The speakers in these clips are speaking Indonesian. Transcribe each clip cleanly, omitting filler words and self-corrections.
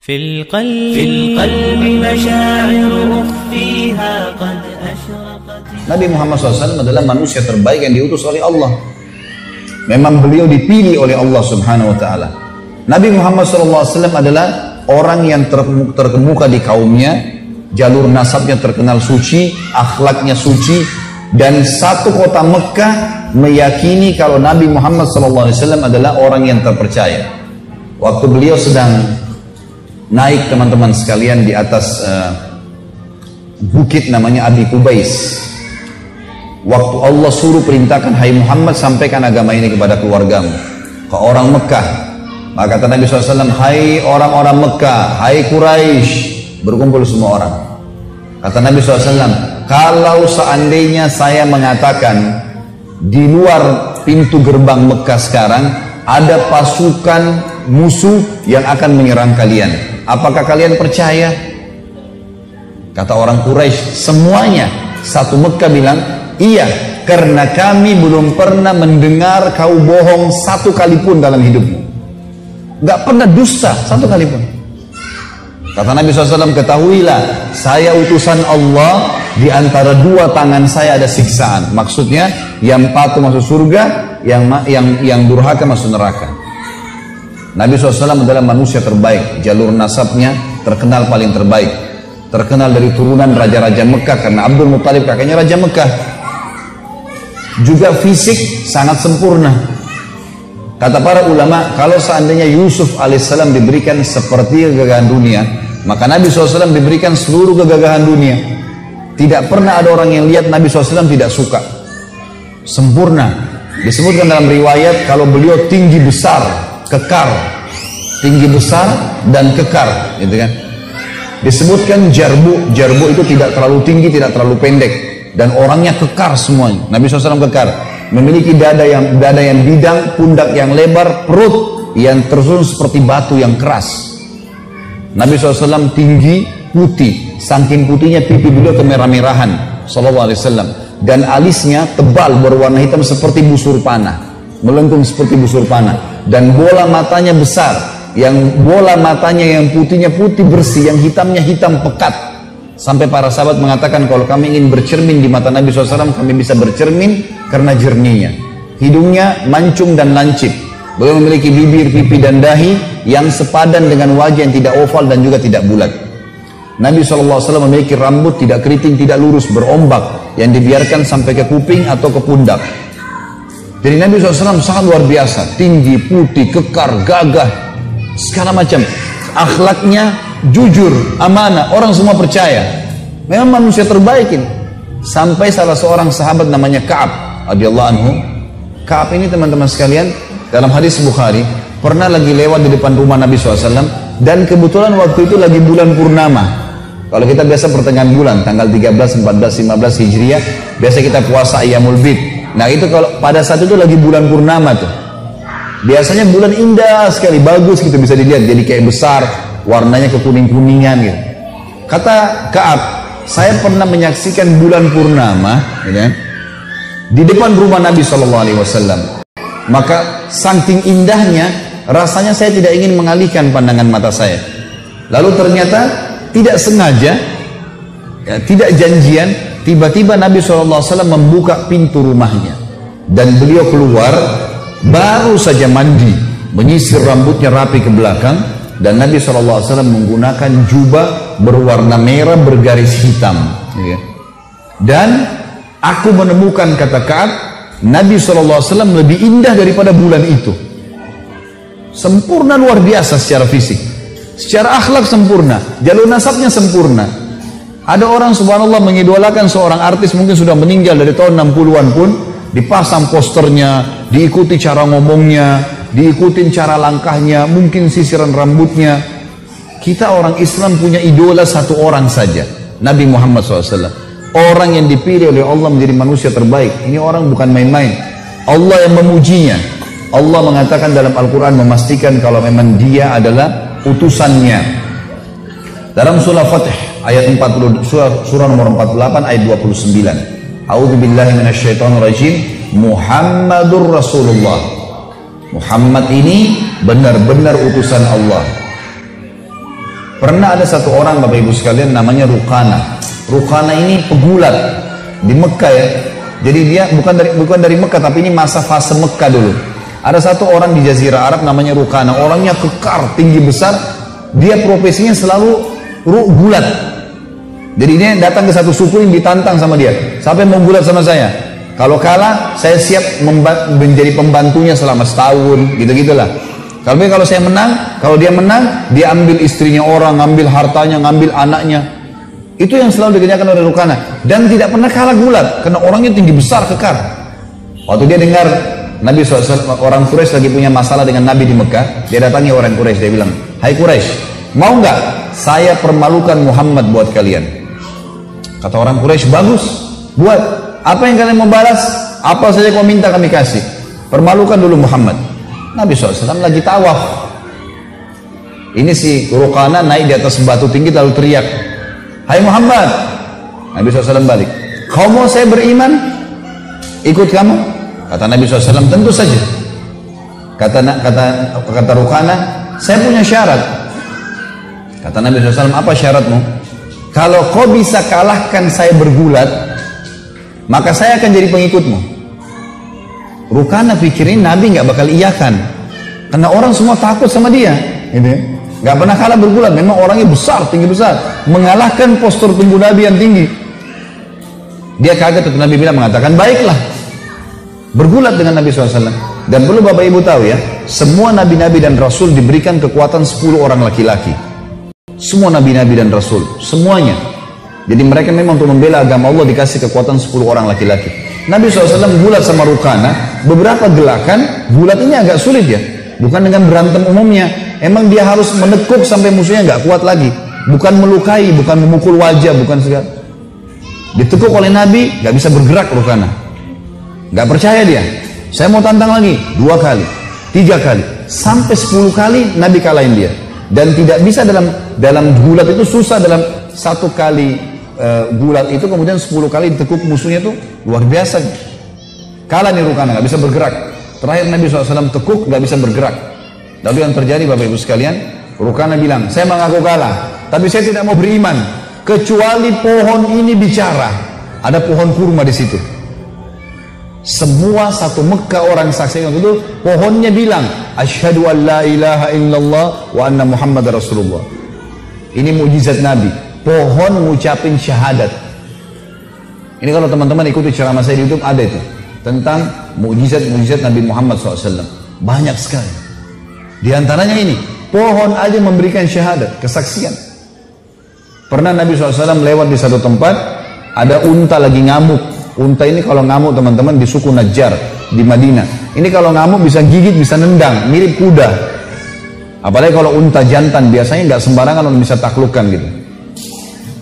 في القلب مشاعر أخفيها قد أشرقت. Nabi Muhammad SAW adalah manusia terbaik yang diutus oleh Allah. Memang beliau dipilih oleh Allah Subhanahu wa Ta'ala. Nabi Muhammad SAW adalah orang yang terkemuka di kaumnya, jalur nasabnya terkenal suci, akhlaknya suci, dan satu kota Mekah meyakini kalau Nabi Muhammad SAW adalah orang yang terpercaya. Waktu beliau sedang naik teman-teman sekalian di atas bukit namanya Abi Qubais. Waktu Allah suruh perintahkan, hai Muhammad sampaikan agama ini kepada keluargamu, ke orang Mekah. Maka kata Nabi SAW, hai orang-orang Mekah, hai Quraisy, berkumpul semua orang. Kata Nabi SAW, kalau seandainya saya mengatakan di luar pintu gerbang Mekah sekarang ada pasukan musuh yang akan menyerang kalian, apakah kalian percaya? Kata orang Quraisy semuanya satu Mekah bilang, iya, karena kami belum pernah mendengar kau bohong satu kali pun dalam hidupmu. Gak pernah dusta satu kali pun. Kata Nabi SAW, ketahuilah saya utusan Allah, di antara dua tangan saya ada siksaan. Maksudnya yang patuh masuk surga, yang durhaka masuk neraka. Nabi SAW adalah manusia terbaik, jalur nasabnya terkenal paling terbaik, terkenal dari turunan raja-raja Mekah karena Abdul Muttalib kakaknya raja Mekah. Juga fisik sangat sempurna. Kata para ulama, kalau seandainya Yusuf alaihissalam diberikan seperti kegagahan dunia, maka Nabi SAW diberikan seluruh kegagahan dunia. Tidak pernah ada orang yang lihat Nabi SAW tidak suka. Sempurna. Disebutkan dalam riwayat kalau beliau tinggi besar, kekar, tinggi besar dan kekar, gitu kan. Disebutkan jarbu itu tidak terlalu tinggi, tidak terlalu pendek, dan orangnya kekar semuanya. Nabi SAW kekar, memiliki dada yang bidang, pundak yang lebar, perut yang tersusun seperti batu yang keras. Nabi SAW tinggi, putih, saking putihnya pipi beliau kemerah-merahan, SAW. Dan alisnya tebal berwarna hitam seperti busur panah, melengkung seperti busur panah, dan bola matanya besar, yang bola matanya yang putihnya putih bersih, yang hitamnya hitam pekat. Sampai para sahabat mengatakan kalau kami ingin bercermin di mata Nabi SAW, kami bisa bercermin karena jernihnya. Hidungnya mancung dan lancip. Beliau memiliki bibir, pipi dan dahi yang sepadan dengan wajah yang tidak oval dan juga tidak bulat. Nabi SAW memiliki rambut tidak keriting, tidak lurus, berombak, yang dibiarkan sampai ke kuping atau ke pundak. Jadi Nabi SAW sangat luar biasa, tinggi, putih, kekar, gagah, segala macam. Akhlaknya jujur, amanah, orang semua percaya. Memang manusia terbaik ini. Sampai salah seorang sahabat namanya Ka'ab radhiyallahu anhu. Ka'ab ini teman-teman sekalian, dalam hadis Bukhari, pernah lagi lewat di depan rumah Nabi SAW, dan kebetulan waktu itu lagi bulan purnama. Kalau kita biasa pertengahan bulan, tanggal 13, 14, 15 Hijriah, biasa kita puasa Ayyamul Bid. Nah itu kalau pada saat itu lagi bulan purnama tuh. Biasanya bulan indah sekali, bagus gitu, bisa dilihat, jadi kayak besar, warnanya kekuning-kuningan gitu. Kata Ka'ab, saya pernah menyaksikan bulan purnama gitu, di depan rumah Nabi SAW. Maka saking indahnya, rasanya saya tidak ingin mengalihkan pandangan mata saya. Lalu ternyata tidak sengaja, ya, tidak janjian, tiba-tiba Nabi SAW membuka pintu rumahnya, dan beliau keluar, baru saja mandi, menyisir rambutnya rapi ke belakang, dan Nabi SAW menggunakan jubah berwarna merah bergaris hitam, ya. Dan aku menemukan, kata Ka'ab, Nabi SAW lebih indah daripada bulan itu. Sempurna luar biasa secara fisik, secara akhlak sempurna, jalur nasabnya sempurna. Ada orang subhanallah mengidolakan seorang artis, mungkin sudah meninggal dari tahun 60-an pun, dipasang posternya, diikuti cara ngomongnya, diikuti cara langkahnya, mungkin sisiran rambutnya. Kita orang Islam punya idola satu orang saja, Nabi Muhammad SAW. Orang yang dipilih oleh Allah menjadi manusia terbaik. Ini orang bukan main-main. Allah yang memujinya. Allah mengatakan dalam Al-Quran, memastikan kalau memang dia adalah utusannya. Dalam surah Fatih ayat 40, surah nomor 48 ayat 29. A'udzubillahi minasyaitonirrajim. Muhammadur Rasulullah. Muhammad ini benar-benar utusan Allah. Pernah ada satu orang Bapak Ibu sekalian namanya Rukana. Rukana ini pegulat di Mekah ya. Jadi dia bukan dari Mekah, tapi ini masa fase Mekah dulu. Ada satu orang di Jazirah Arab namanya Rukana. Orangnya kekar, tinggi besar. Dia profesinya selalu gulat. Jadi dia datang ke satu suku yang ditantang sama dia. Sampai mau gulat sama saya. Kalau kalah, saya siap menjadi pembantunya selama setahun, gitu-gitulah. Kalau saya menang, kalau dia menang, dia ambil istrinya orang, ngambil hartanya, ngambil anaknya. Itu yang selalu dikerjakan oleh Rukana. Dan tidak pernah kalah gulat, karena orangnya tinggi besar, kekar. Waktu dia dengar Nabi SAW, orang Quraisy lagi punya masalah dengan Nabi di Mekah, dia datangi orang Quraisy, dia bilang, "Hai Quraisy, mau nggak saya permalukan Muhammad buat kalian?" Kata orang Quraisy, "Bagus, buat. Apa yang kalian mau balas? Apa saja kau minta kami kasih. Permalukan dulu Muhammad." Nabi SAW lagi tawaf. Ini si Rukana naik di atas batu tinggi lalu teriak, "Hai Muhammad." Nabi SAW balik, "Kau mau saya beriman? Ikut kamu?" Kata Nabi SAW, "Tentu saja." Kata Rukana, "Saya punya syarat." Kata Nabi SAW, "Apa syaratmu?" "Kalau kau bisa kalahkan saya bergulat, maka saya akan jadi pengikutmu." Rukana pikirin Nabi nggak bakal iyakan, karena orang semua takut sama dia, gitu ya. Nggak pernah kalah bergulat, memang orangnya besar, tinggi besar, mengalahkan postur tubuh Nabi yang tinggi. Dia kaget, Nabi bilang mengatakan, "Baiklah, bergulat dengan Nabi SAW." Dan perlu Bapak Ibu tahu ya, semua Nabi-Nabi dan Rasul diberikan kekuatan 10 orang laki-laki. Semua Nabi-Nabi dan Rasul, semuanya. Jadi mereka memang untuk membela agama Allah dikasih kekuatan 10 orang laki-laki. Nabi SAW gulat sama Rukana, beberapa gelakan, gulat ini agak sulit ya. Bukan dengan berantem umumnya. Emang dia harus menekuk sampai musuhnya nggak kuat lagi. Bukan melukai, bukan memukul wajah, bukan segala. Ditekuk oleh Nabi, nggak bisa bergerak Rukana. Nggak percaya dia. Saya mau tantang lagi, 2 kali, 3 kali, sampai 10 kali Nabi kalahin dia. Dan tidak bisa dalam gulat itu susah, dalam 1 kali gulat itu kemudian 10 kali ditekuk musuhnya tuh luar biasa. Kalah nih Rukana, nggak bisa bergerak. Terakhir Nabi SAW tekuk, nggak bisa bergerak. Lalu yang terjadi Bapak Ibu sekalian, Rukana bilang, "Saya mengaku kalah, tapi saya tidak mau beriman kecuali pohon ini bicara." Ada pohon kurma di situ. Semua satu Mekah orang saksikan itu, pohonnya bilang, "Asyhadu an la ilaha illallah wa anna Muhammad Rasulullah." Ini mukjizat Nabi. Pohon ngucapin syahadat. Ini kalau teman-teman ikuti ceramah saya di YouTube ada itu tentang mukjizat Nabi Muhammad SAW. Banyak sekali. Di antaranya ini, pohon aja memberikan syahadat, kesaksian. Pernah Nabi SAW lewat di satu tempat, ada unta lagi ngamuk. Unta ini kalau ngamuk teman-teman di suku Najjar di Madinah. Ini kalau ngamuk bisa gigit, bisa nendang, mirip kuda. Apalagi kalau unta jantan, biasanya nggak sembarangan orang bisa taklukkan gitu.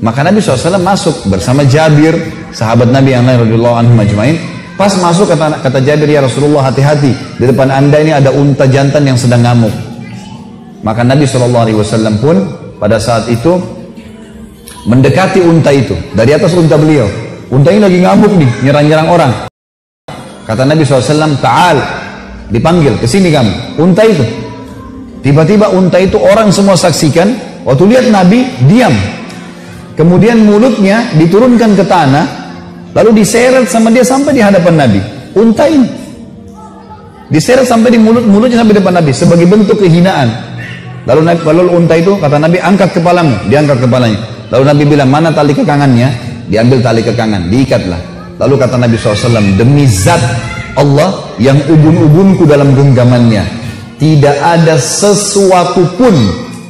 Maka Nabi SAW masuk bersama Jabir, sahabat Nabi yang lain radhiyallahu anhum ajmain. Pas masuk kata Jabir, "Ya Rasulullah, hati-hati, di depan anda ini ada unta jantan yang sedang ngamuk." Maka Nabi SAW pun pada saat itu mendekati unta itu dari atas unta beliau. Unta ini lagi ngamuk nih, nyerang-nyerang orang. Kata Nabi SAW, "Ta'al," dipanggil, "kesini kamu." Unta itu, tiba-tiba unta itu orang semua saksikan. Waktu lihat Nabi diam. Kemudian mulutnya diturunkan ke tanah, lalu diseret sama dia sampai di hadapan Nabi. Unta ini diseret sampai di mulutnya sampai di depan Nabi sebagai bentuk kehinaan. Lalu unta itu kata Nabi, "Angkat kepalamu." Diangkat kepalanya. Lalu Nabi bilang, "Mana tali kekangannya?" Diambil tali kekangan, diikatlah. Lalu kata Nabi SAW, "Demi zat Allah yang ubun-ubunku dalam genggamannya, tidak ada sesuatu pun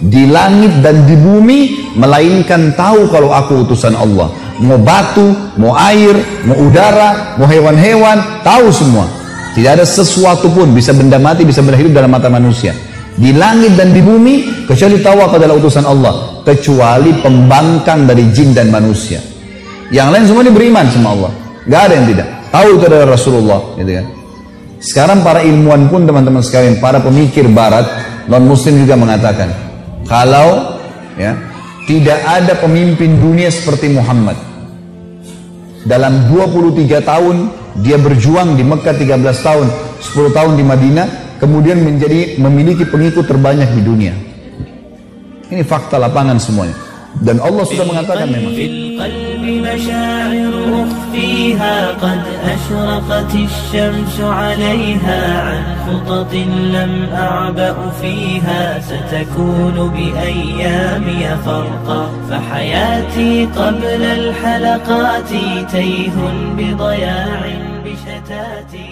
di langit dan di bumi melainkan tahu kalau aku utusan Allah. Mau batu, mau air, mau udara, mau hewan-hewan, tahu semua. Tidak ada sesuatu pun, bisa benda mati, bisa benda hidup dalam mata manusia, di langit dan di bumi, kecuali tahu aku adalah utusan Allah, kecuali pembangkang dari jin dan manusia. Yang lain semua ini beriman sama Allah, gak ada yang tidak tahu itu adalah Rasulullah, gitu kan. Sekarang para ilmuwan pun teman-teman sekalian, para pemikir barat, non muslim juga mengatakan, kalau ya tidak ada pemimpin dunia seperti Muhammad. Dalam 23 tahun dia berjuang di Mekah, 13 tahun, 10 tahun di Madinah, kemudian memiliki pengikut terbanyak di dunia. Ini fakta lapangan semuanya. Dan Allah sudah mengatakan memang. بالقلب مشاعر أخفيها قد أشرقت الشمس عليها عن خطط لم أعبأ فيها ستكون بأيامي فرقا فحياتي قبل الحلقات تيه بضياع بشتات